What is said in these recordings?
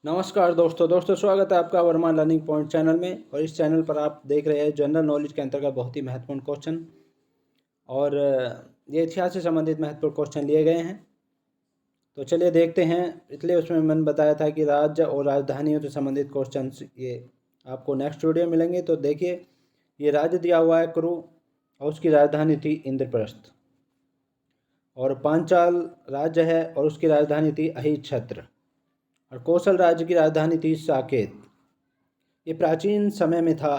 नमस्कार दोस्तों स्वागत है आपका वर्मा लर्निंग पॉइंट चैनल में। और इस चैनल पर आप देख रहे हैं जनरल नॉलेज के अंतर्गत बहुत ही महत्वपूर्ण क्वेश्चन और ये इतिहास से संबंधित महत्वपूर्ण क्वेश्चन लिए गए हैं। तो चलिए देखते हैं। इसलिए उसमें मैंने बताया था कि राज्य और राजधानियों से संबंधित क्वेश्चन ये आपको नेक्स्ट वीडियो मिलेंगे। तो देखिए, ये राज्य दिया हुआ है कुरु और उसकी राजधानी थी इंद्रप्रस्थ, और पांचाल राज्य है और उसकी राजधानी थी अहिच्छत्र, और कौशल राज्य की राजधानी थी साकेत। ये प्राचीन समय में था।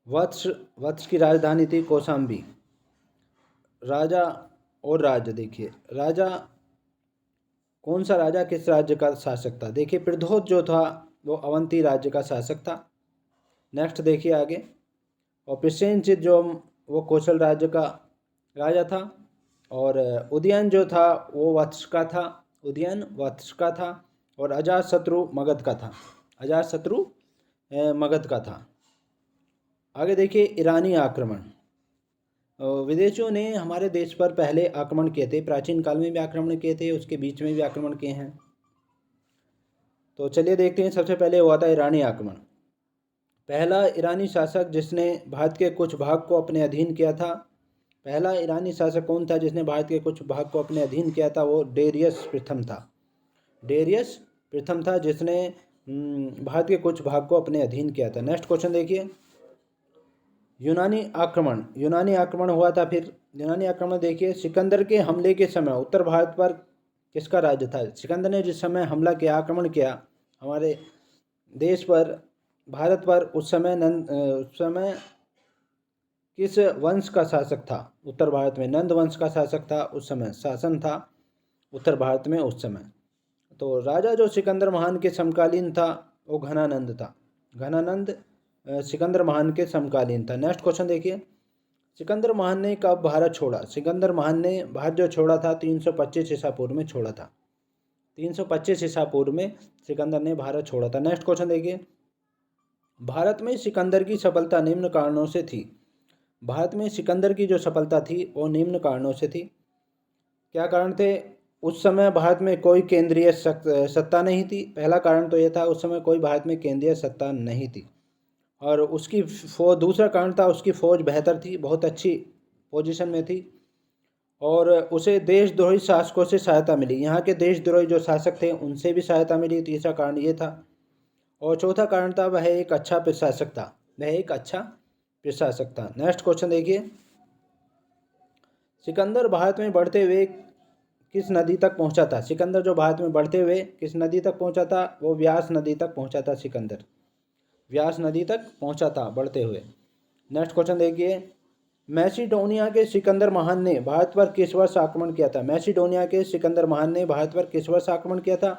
वत्स वत्स की राजधानी थी कौशाम्बी। राजा और राज्य, देखिए राजा, कौन सा राजा किस राज्य का शासक था। देखिए प्रद्योत जो था वो अवंती राज्य का शासक था। नेक्स्ट देखिए आगे। और प्रसेनजित जो वो कौशल राज्य का राजा था, और उदयन जो था वो वत्स का था, उदयन वत्स का था, और अजातशत्रु मगध का था, अजातशत्रु मगध का था। आगे देखिए ईरानी आक्रमण। विदेशियों ने हमारे देश पर पहले आक्रमण किए थे, प्राचीन काल में भी आक्रमण किए थे, उसके बीच में भी आक्रमण किए हैं। तो चलिए देखते हैं। सबसे पहले हुआ था ईरानी आक्रमण। पहला ईरानी शासक जिसने भारत के कुछ भाग को अपने अधीन किया था, पहला ईरानी शासक कौन था जिसने भारत के कुछ भाग को अपने अधीन किया था, वो डेरियस प्रथम था। डेरियस प्रथम था जिसने भारत के कुछ भाग को अपने अधीन किया था। नेक्स्ट क्वेश्चन देखिए। यूनानी आक्रमण हुआ था। फिर यूनानी आक्रमण देखिए, सिकंदर के हमले के समय उत्तर भारत पर किसका राज्य था। सिकंदर ने जिस समय हमला किया, आक्रमण किया हमारे देश पर, भारत पर, उस समय किस वंश का शासक था उत्तर भारत में। नंद वंश का शासक था उस समय, शासन था उत्तर भारत में उस समय। तो राजा जो सिकंदर महान के समकालीन था वो घनानंद था। घनानंद सिकंदर महान के समकालीन था। नेक्स्ट क्वेश्चन देखिए। सिकंदर महान ने कब भारत छोड़ा। सिकंदर महान ने भारत जो छोड़ा था 325 ईसा पूर्व में छोड़ा था। 325 ईसा पूर्व में सिकंदर ने भारत छोड़ा था। नेक्स्ट क्वेश्चन देखिए। भारत में सिकंदर की सफलता निम्न कारणों से थी। भारत में सिकंदर की जो सफलता थी वो निम्न कारणों से थी। क्या कारण थे। उस समय भारत में कोई केंद्रीय सत्ता नहीं थी। पहला कारण तो यह था, उस समय कोई भारत में केंद्रीय सत्ता नहीं थी। और उसकी दूसरा कारण था, उसकी फ़ौज बेहतर थी, बहुत अच्छी पोजीशन में थी, और उसे देशद्रोही शासकों से सहायता मिली। यहाँ के देशद्रोही जो शासक थे उनसे भी सहायता मिली। तीसरा कारण ये था। और चौथा कारण था, वह एक अच्छा प्रशासक था, वह एक अच्छा प्रशासक था। नेक्स्ट क्वेश्चन देखिए। सिकंदर भारत में बढ़ते हुए किस नदी तक पहुँचा था। सिकंदर जो भारत में बढ़ते हुए किस नदी तक पहुँचा था, वो व्यास नदी तक पहुँचा था। सिकंदर व्यास नदी तक पहुंचा था बढ़ते हुए। नेक्स्ट क्वेश्चन देखिए। मैसिडोनिया के सिकंदर महान ने भारत पर किस वर्ष आक्रमण किया था। मैसिडोनिया के सिकंदर महान ने भारत पर किस वर्ष आक्रमण किया था,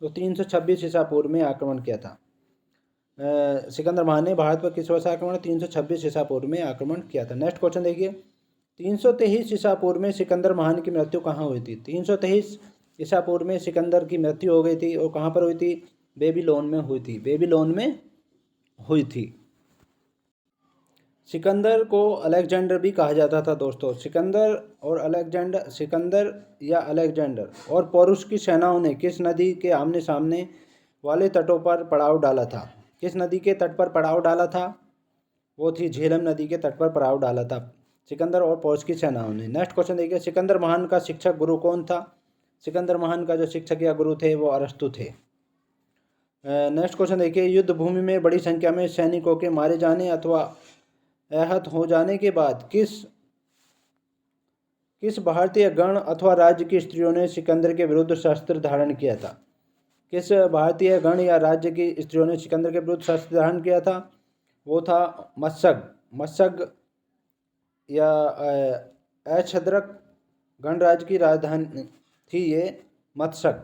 तो 326 ईसा पूर्व में आक्रमण किया था। सिकंदर महान ने भारत पर किस वर्ष आक्रमण, 326 ईसा पूर्व में आक्रमण किया था। नेक्स्ट क्वेश्चन देखिए। 323 ईसा पूर्व में सिकंदर महान की मृत्यु कहाँ हुई थी। 323 ईसा पूर्व में सिकंदर की मृत्यु हो गई थी, और कहाँ पर हुई थी, बेबीलोन में हुई थी, बेबीलोन में हुई थी। सिकंदर को अलेक्जेंडर भी कहा जाता था दोस्तों। सिकंदर या अलेक्जेंडर और पोरुष की सेनाओं ने किस नदी के आमने सामने वाले तटों पर पड़ाव डाला था। किस नदी के तट पर पड़ाव डाला था, वो थी झेलम नदी के तट पर पड़ाव डाला था सिकंदर और पोरुष की सेनाओं ने। नेक्स्ट क्वेश्चन देखिए। सिकंदर महान का शिक्षक गुरु कौन था। सिकंदर महान का जो शिक्षक या गुरु थे वो अरस्तु थे। नेक्स्ट क्वेश्चन देखिए। युद्ध भूमि में बड़ी संख्या में सैनिकों के मारे जाने अथवा आहत हो जाने के बाद किस भारतीय गण अथवा राज्य की स्त्रियों ने सिकंदर के विरुद्ध शस्त्र धारण किया था। किस भारतीय गण या राज्य की स्त्रियों ने सिकंदर के विरुद्ध शस्त्र धारण किया था, वो था मत्सग या अक्षद्रक गणराज्य की राजधानी थी ये मत्सग।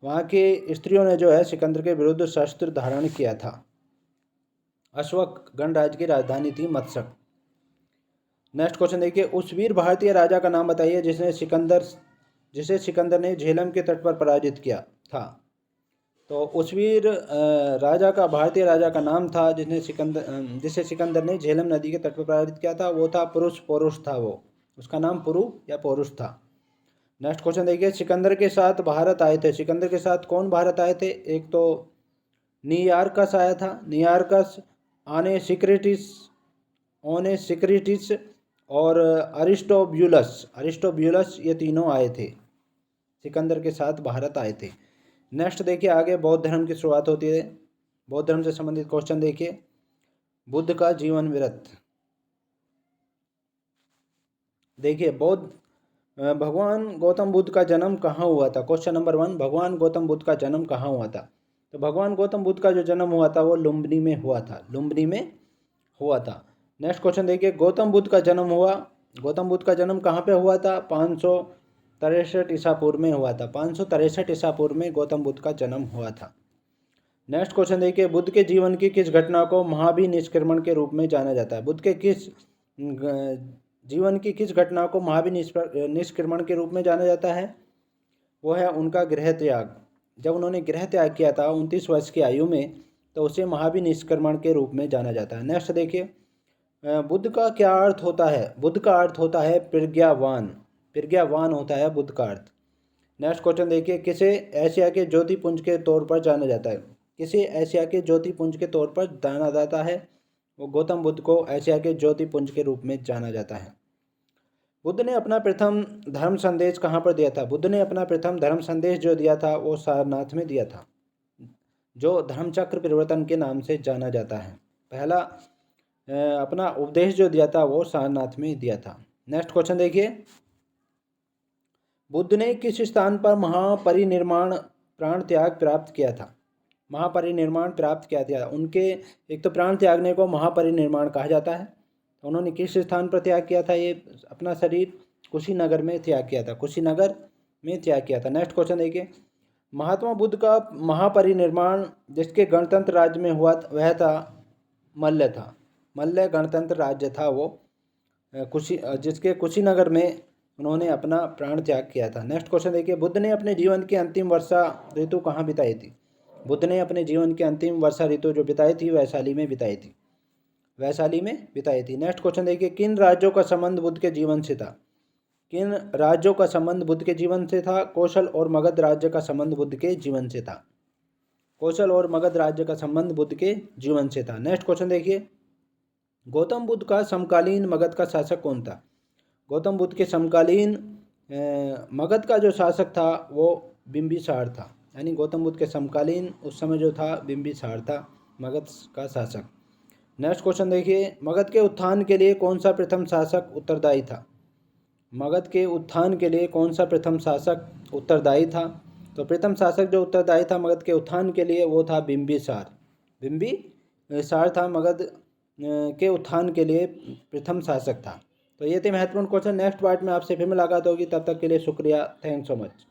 वहाँ के स्त्रियों ने जो है सिकंदर के विरुद्ध शस्त्र धारण किया था। अश्वक गणराज्य की राजधानी थी मत्सक। नेक्स्ट क्वेश्चन देखिए। उस वीर भारतीय राजा का नाम बताइए जिसे सिकंदर ने झेलम के तट पर पराजित किया था। तो उस वीर भारतीय राजा का नाम था जिसे सिकंदर ने झेलम नदी के तट पर पराजित किया था, वो था पौरुष था। वो उसका नाम पुरु या पौरुष था। नेक्स्ट क्वेश्चन देखिए, सिकंदर के साथ भारत आए थे। सिकंदर के साथ कौन भारत आए थे? एक तो नियार्कस आया था, नियार्कस, आने सिक्रेटिस, ओने सिक्रेटिस और अरिस्टोब्यूलस, अरिस्टोब्यूलस, ये तीनों आए थे, सिकंदर के साथ भारत आए थे। नेक्स्ट देखिए आगे बौद्ध धर्म की शुरुआत होती है। बौद्ध धर्म से संबंधित क्वेश्चन देखिए, बुद्ध का जीवन वृत्त देखिए। भगवान गौतम बुद्ध का जन्म कहाँ हुआ था? क्वेश्चन नंबर 1, भगवान गौतम बुद्ध का जन्म कहाँ हुआ था? तो भगवान गौतम बुद्ध का जो जन्म हुआ था वो लुम्बिनी में हुआ था, लुम्बिनी में हुआ था। नेक्स्ट क्वेश्चन देखिए, गौतम बुद्ध का जन्म हुआ, गौतम बुद्ध का जन्म कहाँ पे हुआ था? 563 ईसा पूर्व में हुआ था, 563 ईसा पूर्व में गौतम बुद्ध का जन्म हुआ था। नेक्स्ट क्वेश्चन देखिए, बुद्ध के जीवन की किस घटना को महाभिनिष्क्रमण के रूप में जाना जाता है? बुद्ध के किस जीवन की किस घटना को महाभिनिष्क्रमण के रूप में जाना जाता है? वो है उनका गृह त्याग। जब उन्होंने गृह त्याग किया था 29 वर्ष की आयु में, तो उसे महाभिनिष्क्रमण के रूप में जाना जाता है। नेक्स्ट देखिए, बुद्ध का क्या अर्थ होता है? बुद्ध का अर्थ होता है प्रज्ञावान, प्रज्ञावान होता है बुद्ध का अर्थ। नेक्स्ट क्वेश्चन देखिए, किसे एशिया के ज्योतिपुंज के तौर पर जाना जाता है? किसे एशिया के ज्योतिपुंज के तौर पर जाना जाता है? वो गौतम बुद्ध को एशिया के ज्योतिपुंज के रूप में जाना जाता है। बुद्ध ने अपना प्रथम धर्म संदेश कहाँ पर दिया था? बुद्ध ने अपना प्रथम धर्म संदेश जो दिया था वो सारनाथ में दिया था, जो धर्मचक्र परिवर्तन के नाम से जाना जाता है। पहला अपना उपदेश जो दिया था वो सारनाथ में दिया था। नेक्स्ट क्वेश्चन देखिए, बुद्ध ने किस स्थान पर महापरिनिर्वाण प्राण त्याग प्राप्त किया था? महापरिनिर्वाण प्राप्त किया था उनके, एक तो प्राण त्यागने को महापरिनिर्वाण कहा जाता है। तो उन्होंने किस स्थान पर त्याग किया था? ये अपना शरीर कुशीनगर में त्याग किया था, कुशीनगर में त्याग किया था। नेक्स्ट क्वेश्चन देखिए, महात्मा बुद्ध का महापरिनिर्वाण जिसके गणतंत्र राज्य में हुआ वह था मल्ल था, मल्ल गणतंत्र राज्य था वो, जिसके कुशीनगर में उन्होंने अपना प्राण त्याग किया था। नेक्स्ट क्वेश्चन देखिए, बुद्ध ने अपने जीवन की अंतिम वर्षा ऋतु कहाँ बिताई थी? बुद्ध ने अपने जीवन की अंतिम वर्षा ऋतु जो बिताई थी वैशाली में बिताई थी, वैशाली में बिताई थी। नेक्स्ट क्वेश्चन देखिए, किन राज्यों का संबंध बुद्ध के जीवन से था? किन राज्यों का संबंध बुद्ध के जीवन से था? कौशल और मगध राज्य का संबंध बुद्ध के जीवन से था, कौशल और मगध राज्य का संबंध बुद्ध के जीवन से था। नेक्स्ट क्वेश्चन देखिए, गौतम बुद्ध का समकालीन मगध का शासक कौन था? गौतम बुद्ध के समकालीन मगध का जो शासक था वो बिंबिसार था, यानी गौतम बुद्ध के समकालीन उस समय जो था बिंबिसार था मगध का शासक। नेक्स्ट क्वेश्चन देखिए, मगध के उत्थान के लिए कौन सा प्रथम शासक उत्तरदायी था? मगध के उत्थान के लिए कौन सा प्रथम शासक उत्तरदायी था? तो प्रथम शासक जो उत्तरदायी था मगध के उत्थान के लिए वो था बिंबिसार, बिंबिसार था मगध के उत्थान के लिए प्रथम शासक था। तो ये थे महत्वपूर्ण क्वेश्चन। नेक्स्ट पार्ट में आपसे फिर मुलाकात होगी, तब तक के लिए शुक्रिया, थैंक्स सो मच।